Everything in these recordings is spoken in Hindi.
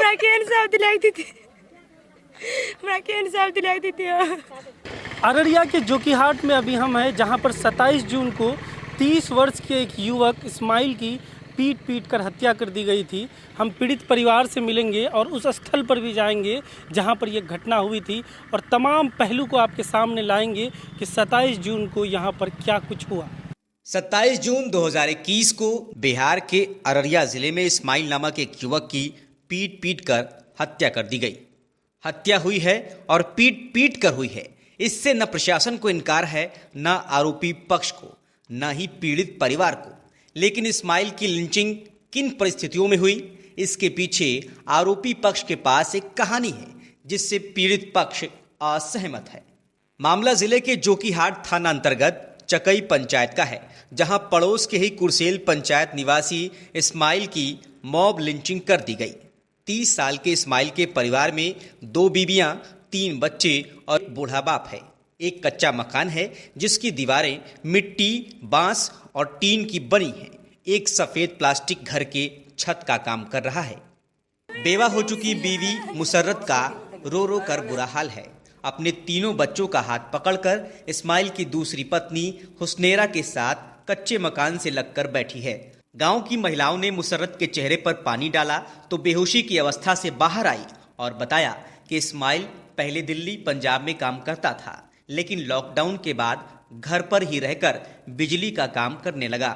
हमरा के इंसाफ दिलाई थी, हमरा के इंसाफ दिलाई थी। अररिया के जोकीहाट में अभी हम हैं, जहां पर 27 जून को 30 वर्ष के एक युवक इस्माइल की पीट कर हत्या कर दी गई थी। हम पीड़ित परिवार से मिलेंगे और उस स्थल पर भी जाएंगे जहां पर यह घटना हुई थी और तमाम पहलू को आपके सामने लाएंगे कि 27 जून को यहां पर क्या कुछ हुआ। 27 जून 2021 को बिहार के अररिया जिले में इस्माइल नामक एक युवक की पीट कर हत्या कर दी गई। हत्या हुई है और पीट कर हुई है। इससे न प्रशासन को इनकार है, न आरोपी पक्ष को, न ही पीड़ित परिवार को। लेकिन इस्माइल की लिंचिंग किन परिस्थितियों में हुई, इसके पीछे आरोपी पक्ष के पास एक कहानी है जिससे पीड़ित पक्ष असहमत है। मामला जिले के जोकीहाट थाना अंतर्गत चकई पंचायत का है, जहां पड़ोस के ही कुरसेल पंचायत निवासी इस्माइल की मॉब लिंचिंग कर दी गई। 30 साल के इस्माइल के परिवार में 2 बीवियां, 3 बच्चे और बूढ़ा बाप है। एक कच्चा मकान है जिसकी दीवारें मिट्टी, बांस और टीन की बनी हैं। एक सफेद प्लास्टिक घर के छत का काम कर रहा है। बेवा हो चुकी बीवी मुसर्रत का रो रो कर बुरा हाल है। अपने तीनों बच्चों का हाथ पकड़कर इस्माइल की दूसरी पत्नी हुस्नेरा के साथ कच्चे मकान से लगकर बैठी है। गांव की महिलाओं ने मुसर्रत के चेहरे पर पानी डाला तो बेहोशी की अवस्था से बाहर आई और बताया कि इस्माइल पहले दिल्ली, पंजाब में काम करता था, लेकिन लॉकडाउन के बाद घर पर ही रहकर बिजली का काम करने लगा।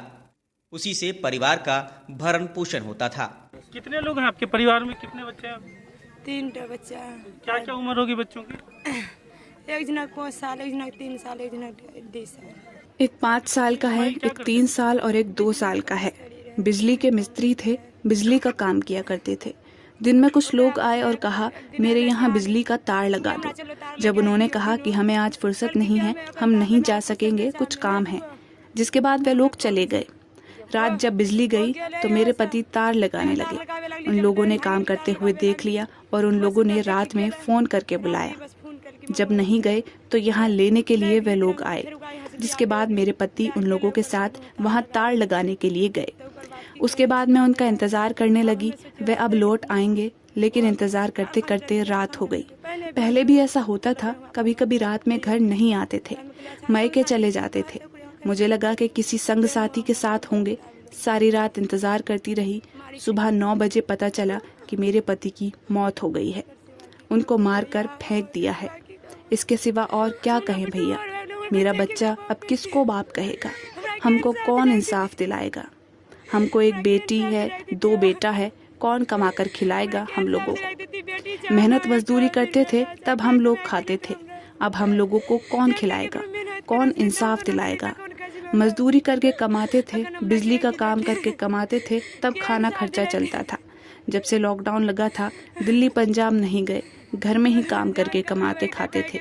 उसी से परिवार का भरण पोषण होता था। कितने लोग हैं आपके परिवार में, कितने बच्चे हैं? 3 बच्चा। क्या क्या उम्र होगी बच्चों की? एक जनक 5 साल, एक जनक 3 साल, एक जनक 10 साल। एक 5 साल का है, एक 3 साल और एक 2 साल का है। बिजली के मिस्त्री थे, बिजली का काम किया करते थे। दिन में कुछ लोग आए और कहा मेरे यहाँ बिजली का तार लगा दो। जब उन्होंने कहा कि हमें आज फुर्सत नहीं है, हम नहीं जा सकेंगे, कुछ काम है, जिसके बाद वे लोग चले गए। रात जब बिजली गई तो मेरे पति तार लगाने लगे। उन लोगों ने काम करते हुए देख लिया और उन लोगों ने रात में फोन करके बुलाया। जब नहीं गए तो यहाँ लेने के लिए वे लोग आए, जिसके बाद मेरे पति उन लोगों के साथ वहाँ तार लगाने के लिए गए। उसके बाद मैं उनका इंतजार करने लगी, वे अब लौट आएंगे, लेकिन इंतजार करते करते रात हो गई। पहले भी ऐसा होता था, कभी कभी रात में घर नहीं आते थे, मायके चले जाते थे। मुझे लगा कि किसी संग साथी के साथ होंगे। सारी रात इंतजार करती रही। सुबह 9 बजे पता चला कि मेरे पति की मौत हो गई है। उनको मारकर फेंक दिया है। इसके सिवा और क्या कहें भैया। मेरा बच्चा अब किसको बाप कहेगा? हमको कौन इंसाफ दिलाएगा? हमको एक बेटी है, 2 बेटा है, कौन कमाकर खिलाएगा हम लोगों को? मेहनत मजदूरी करते थे तब हम लोग खाते थे, अब हम लोगों को कौन खिलाएगा? कौन इंसाफ दिलाएगा? मजदूरी करके कमाते थे, बिजली का काम करके कमाते थे, तब खाना खर्चा चलता था। जब से लॉकडाउन लगा था, दिल्ली पंजाब नहीं गए, घर में ही काम करके कमाते खाते थे।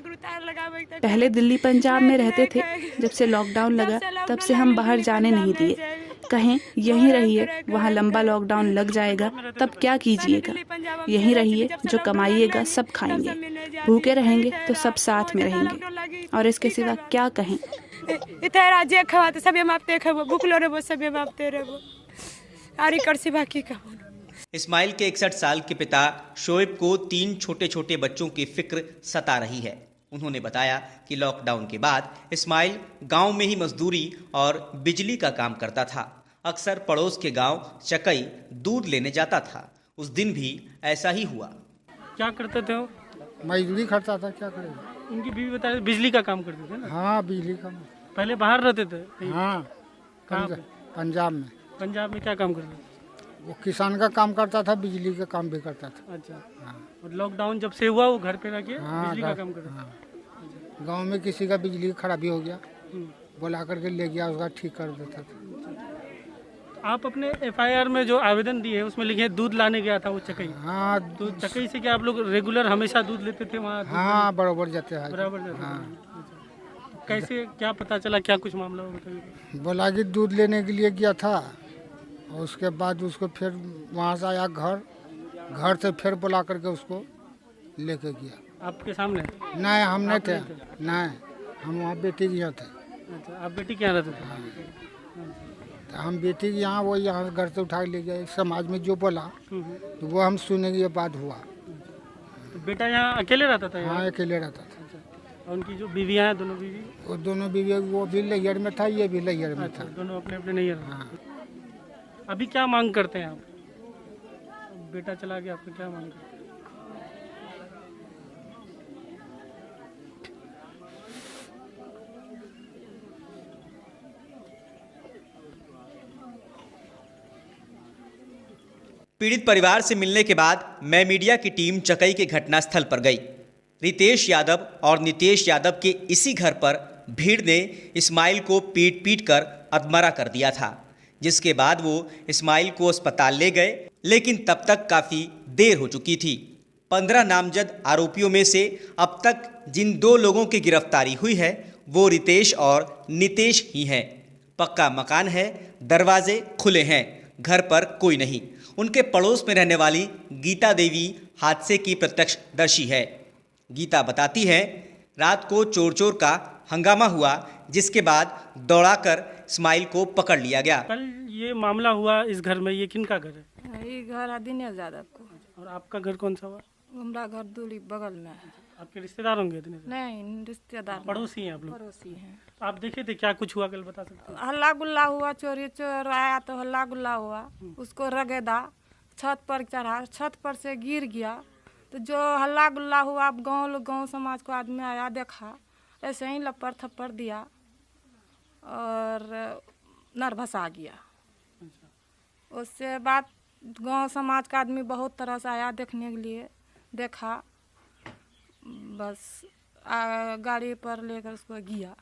पहले दिल्ली पंजाब में रहते थे, जब से लॉकडाउन लगा तब से हम बाहर जाने नहीं दिए। कहें यहीं रहिए, वहाँ लंबा लॉकडाउन लग जाएगा, तब क्या कीजिएगा? यहीं रहिए, जो कमाइएगा सब खाएंगे, भूखे रहेंगे तो सब साथ में रहेंगे, और इसके सिवा क्या कहें? इतना राज्य खवाते सब मापते खबो, भूखलो रहो सब मापते रहो, आरी कर सिवा की कहूं। इस्माइल के 61 साल के पिता शोएब को 3 छोटे छोटे बच्चों की फिक्र सता रही है। उन्होंने बताया कि लॉकडाउन के बाद इस्माइल गांव में ही मजदूरी और बिजली का काम करता था। अक्सर पड़ोस के गांव चकई दूध लेने जाता था। उस दिन भी ऐसा ही हुआ। क्या करते थे वो? मजदूरी करता था, क्या करेगा? उनकी बीवी बता रही बिजली का काम करते थे ना? हाँ, बिजली का। पहले बाहर रहते थे? हाँ, पंजाब में। पंजाब में क्या काम करते थे? वो किसान का काम करता था, बिजली का काम भी करता था। अच्छा। हाँ। और लॉकडाउन जब से हुआ वो घर पे रह के हाँ, बिजली का काम करता था? हाँ। गांव में किसी का बिजली खराबी हो गया, बुला करके ले गया, उसका ठीक कर देता था। आप अपने FIR में जो आवेदन दिए उसमें लिखे दूध लाने गया था वो चकई। हाँ, तो चकई से क्या आप लोग रेगुलर हमेशा दूध लेते थे वहाँ? हाँ, बराबर जाते हैं। बराबर जाते थे। हाँ। तो कैसे क्या पता चला, क्या कुछ मामला हो बताइए? बोला कि दूध लेने के लिए गया था, और उसके बाद उसको फिर वहाँ से आया घर से फिर बुला करके उसको लेके गया। आपके सामने? नहीं, हम नहीं थे, नहीं, हम वहाँ बेटी के यहाँ थे। अच्छा, आप बेटी के यहाँ रहते थे? तो हम बेटी की यहाँ वो यहाँ घर से उठा के ले गए, समाज में जो बोला तो वो हम सुनेंगे, ये बात हुआ। तो बेटा यहाँ अकेले रहता था? हाँ अकेले रहता था। और उनकी जो बीवियाँ हैं, दोनों बीवी? वो दोनों बीवी, वो भी लैयर में था, ये भी लैयर में था। दोनों अपने अपने नहीं रहते। हाँ। अभी क्या मांग करते हैं आप? बेटा चला गया, आपको क्या मांग करते हैं? पीड़ित परिवार से मिलने के बाद मैं मीडिया की टीम चकई के घटनास्थल पर गई। रितेश यादव और नितेश यादव के इसी घर पर भीड़ ने इस्माइल को पीट पीट कर अधमरा कर दिया था, जिसके बाद वो इस्माइल को अस्पताल ले गए, लेकिन तब तक काफ़ी देर हो चुकी थी। 15 नामजद आरोपियों में से अब तक जिन 2 लोगों की गिरफ्तारी हुई है वो रितेश और नितेश ही हैं। पक्का मकान है, दरवाजे खुले हैं, घर पर कोई नहीं। उनके पड़ोस में रहने वाली गीता देवी हादसे की प्रत्यक्षदर्शी है। गीता बताती है, रात को चोर चोर का हंगामा हुआ, जिसके बाद दौड़ाकर इस्माइल को पकड़ लिया गया। कल ये मामला हुआ इस घर में, ये किनका घर है? ये घर दिनेश यादव को। और आपका घर कौन सा हुआ? हमारा घर दूरी बगल में है। आपके रिश्तेदार होंगे? दिनेश? नहीं रिश्तेदार, पड़ोसी हैं आप लोग? पड़ोसी हैं। तो आप देखे थे क्या कुछ हुआ, कल बता सकते हैं? हल्ला गुल्ला हुआ, चोरी चोर आया तो हल्ला गुल्ला हुआ, उसको रगेदा, छत पर चढ़ा, छत पर से गिर गया। तो जो हल्ला गुल्ला हुआ, गांव समाज को आदमी आया, देखा, ऐसे ही लपड़ थप्पड़ दिया और नर्वस आ गया। उससे बाद गांव समाज का आदमी बहुत तरह से आया देखने के लिए, देखा, बस गाड़ी पर लेकर उसको गया।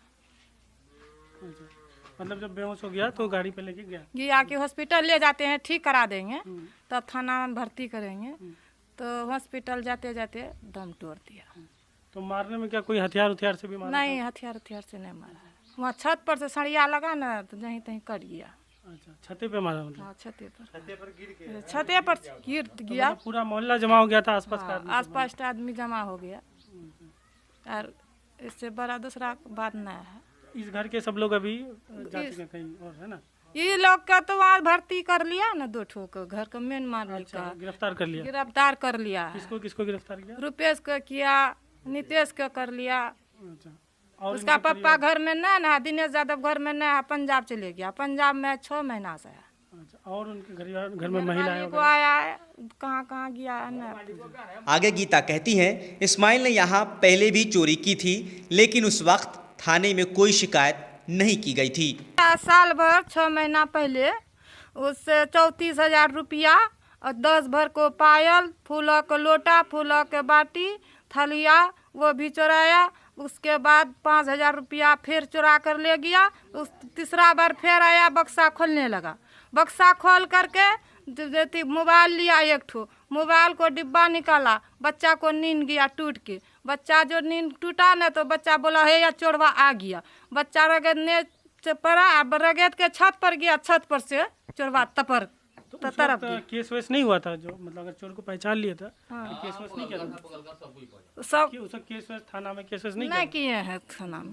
मतलब जब बेहोश हो गया तो गाड़ी पे लेके गया कि हॉस्पिटल ले जाते हैं, ठीक करा देंगे, तब थाना में भर्ती करेंगे। तो हॉस्पिटल जाते जाते दम तोड़ दिया। तो मारने में क्या कोई हथियार से भी मारा? नहीं, हथियार से नहीं मारा। वहाँ छत पर से सरिया लगा ना, तो जहीं तहीं कट गया। अच्छा, छते पे मारा? मतलब हाँ, छते पर गिर गया। तो पूरा मोहल्ला जमा हो गया था, आसपास का आदमी? आसपास का आदमी जमा हो गया, और इससे बड़ा दूसरा बात नहीं है। इस घर के सब लोग अभी जा चुके हैं कहीं और, है ना? ये लोग का तो वहाँ भर्ती कर लिया ना, 2 ठो को घर का मेन मालिक अच्छा, का गिरफ्तार कर लिया? गिरफ्तार कर लिया है। किसको किसको गिरफ्तार किया? रुपेश को किया, नितेश को कर लिया। अच्छा, और उसका पप्पा घर में नहीं ना, दिनेश यादव घर में नहीं, पंजाब चले गया। पंजाब में 6 महीना से है। अच्छा, और उनके घर में महिलाएं को आया है, कहाँ गया है ना। आगे गीता कहती हैं, इस्माइल ने यहाँ पहले भी चोरी की थी, लेकिन उस वक्त थाने में कोई शिकायत नहीं की गई थी। साल भर 6 महीना पहले उससे 34,000 रुपया और 10 भर को पायल, फूलों का लोटा, फूलों के बाटी, थलिया, वो भी चुराया। उसके बाद 5,000 रुपया फिर चुरा कर ले गया। उस तीसरा बार फिर आया, बक्सा खोलने लगा। बक्सा खोल करके मोबाइल लिया, 1 ठो मोबाइल को डिब्बा निकाला, बच्चा को नींद गया टूट के। बच्चा जो नींद टूटा ना, तो बच्चा बोला है या चोरवा आ गया। बच्चा रगड़ने पड़ा, रगड़ के छत पर गया, छत पर से चोरवा तरफ केस वेस नहीं हुआ था? जो मतलब अगर चोर को पहचान लिया था, तो केस वेस नहीं किया था? सब केस वेस थाना में केस वेस नहीं किए हैं थाना में,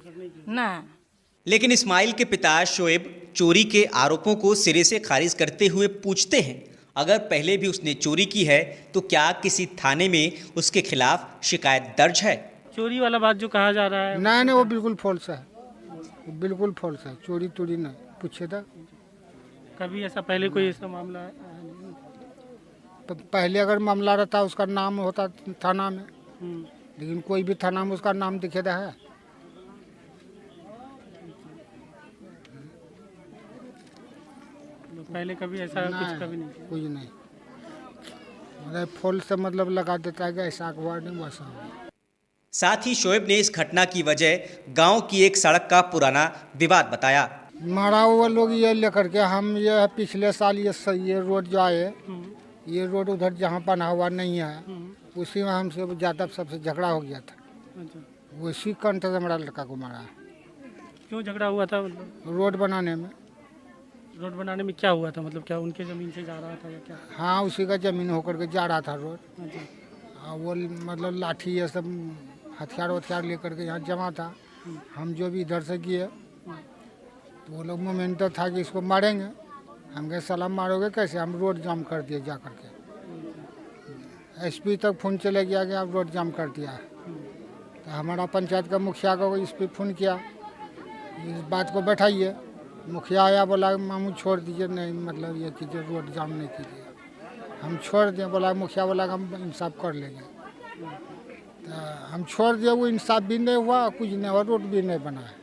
नहीं। लेकिन इस्माइल के पिता शोएब चोरी के आरोपों को सिरे से खारिज करते हुए पूछते हैं, अगर पहले भी उसने चोरी की है तो क्या किसी थाने में उसके खिलाफ शिकायत दर्ज है? चोरी वाला बात जो कहा जा रहा है, नहीं, वो बिल्कुल फॉल्स है, बिल्कुल फॉल्स है। चोरी नहीं पूछे था। कभी ऐसा पहले कोई ऐसा मामला है? पहले अगर मामला रहता उसका नाम होता थाना में, लेकिन कोई भी थाना में उसका नाम दिखेदा है? पहले कभी ऐसा कुछ कभी नहीं? कुछ नहीं, मतलब फॉल से मतलब लगा देता है कि ऐसा अखबार नहीं वैसा। साथ ही शोएब ने इस घटना की वजह गांव की एक सड़क का पुराना विवाद बताया। मारा हुआ लोग ये लेकर के, हम ये पिछले साल ये रोड जो आए, ये रोड उधर जहाँ बना हुआ नहीं है, उसी में हमसे ज़्यादा सबसे झगड़ा हो गया था। उसी कंठ से हमारा लड़का को मारा है। क्यों झगड़ा हुआ था? मतलब रोड बनाने में। रोड बनाने में क्या हुआ था? मतलब क्या उनके ज़मीन से जा रहा था या क्या? हाँ, उसी का ज़मीन होकर के जा रहा था रोड। अच्छा। वो मतलब लाठी ये सब हथियार लेकर के यहाँ जमा था। हम जो भी इधर से किए तो वो लोग मोमेंट था कि इसको मारेंगे। हम कहे सलाम मारोगे कैसे, हम रोड जाम कर दिए जा करके। एसपी तक फ़ोन चले गया कि आप रोड जाम कर दिया है। तो हमारा पंचायत का मुखिया को इस पर फ़ोन किया, इस बात को बैठाइए। मुखिया आया, बोला मामू छोड़ दीजिए, नहीं मतलब ये कीजिए, रोड जाम नहीं कीजिए। हम छोड़ दिए, बोला मुखिया बोला हम इंसाफ कर लेंगे। तो हम छोड़ दिए, वो इंसाफ भी नहीं हुआ, कुछ नहीं हुआ, रोड भी नहीं बना है।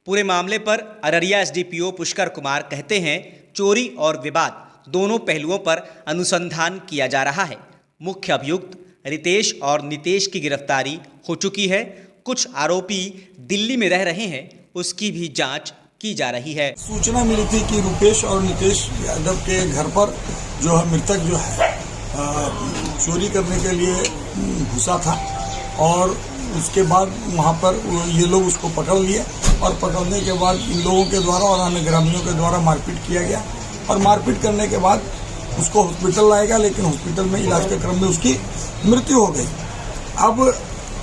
पूरे मामले पर अररिया एसडीपीओ पुष्कर कुमार कहते हैं चोरी और विवाद दोनों पहलुओं पर अनुसंधान किया जा रहा है। मुख्य अभियुक्त रितेश और नितेश की गिरफ्तारी हो चुकी है। कुछ आरोपी दिल्ली में रह रहे हैं, उसकी भी जांच की जा रही है। सूचना मिली थी कि रुपेश और नितेश यादव के घर पर जो है मृतक जो है चोरी करने के लिए घुसा था और उसके बाद वहाँ पर ये लोग उसको पकड़ लिए और पकड़ने के बाद इन लोगों के द्वारा और अन्य ग्रामीणों के द्वारा मारपीट किया गया और मारपीट करने के बाद उसको हॉस्पिटल लाया गया, लेकिन हॉस्पिटल में इलाज के क्रम में उसकी मृत्यु हो गई। अब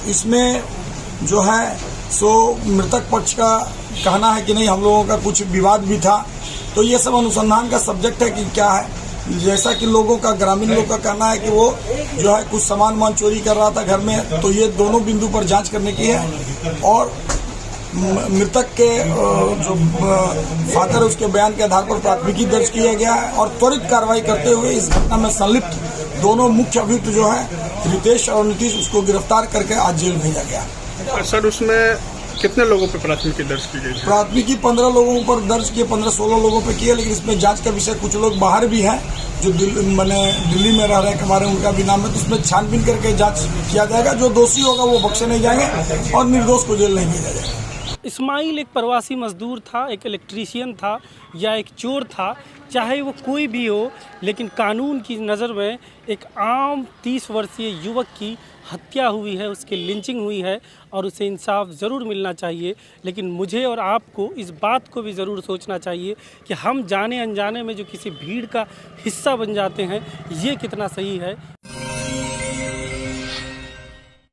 इसमें जो है सो मृतक पक्ष का कहना है कि नहीं हम लोगों का कुछ विवाद भी था, तो ये सब अनुसंधान का सब्जेक्ट है कि क्या है। जैसा कि लोगों का ग्रामीण लोग का कहना है कि वो जो है कुछ सामान चोरी कर रहा था घर में, तो ये दोनों बिंदु पर जांच करने की है और मृतक के जो फादर है उसके बयान के आधार पर प्राथमिकी दर्ज किया गया है और त्वरित कार्रवाई करते हुए इस घटना में संलिप्त दोनों मुख्य अभियुक्त जो है रितेश और नीतीश उसको गिरफ्तार करके आज जेल भेजा गया। सर उसमें कितने लोगों पर प्राथमिकी दर्ज की गई? प्राथमिकी 15 लोगों पर दर्ज किए, 15-16 लोगों पर किए, लेकिन इसमें जांच का विषय कुछ लोग बाहर भी हैं जो दिल्ली में रह रहे हमारे, उनका भी नाम है, तो उसमें छानबीन करके जांच किया जाएगा। जो दोषी होगा वो बख्शे नहीं जाएंगे और निर्दोष को जेल नहीं भेजा जाएगा। इस्माइल एक प्रवासी मजदूर था, एक इलेक्ट्रीशियन था या एक चोर था, चाहे वो कोई भी हो, लेकिन कानून की नज़र में एक आम 30 वर्षीय युवक की हत्या हुई है, उसकी लिंचिंग हुई है और उसे इंसाफ ज़रूर मिलना चाहिए। लेकिन मुझे और आपको इस बात को भी ज़रूर सोचना चाहिए कि हम जाने अनजाने में जो किसी भीड़ का हिस्सा बन जाते हैं, ये कितना सही है।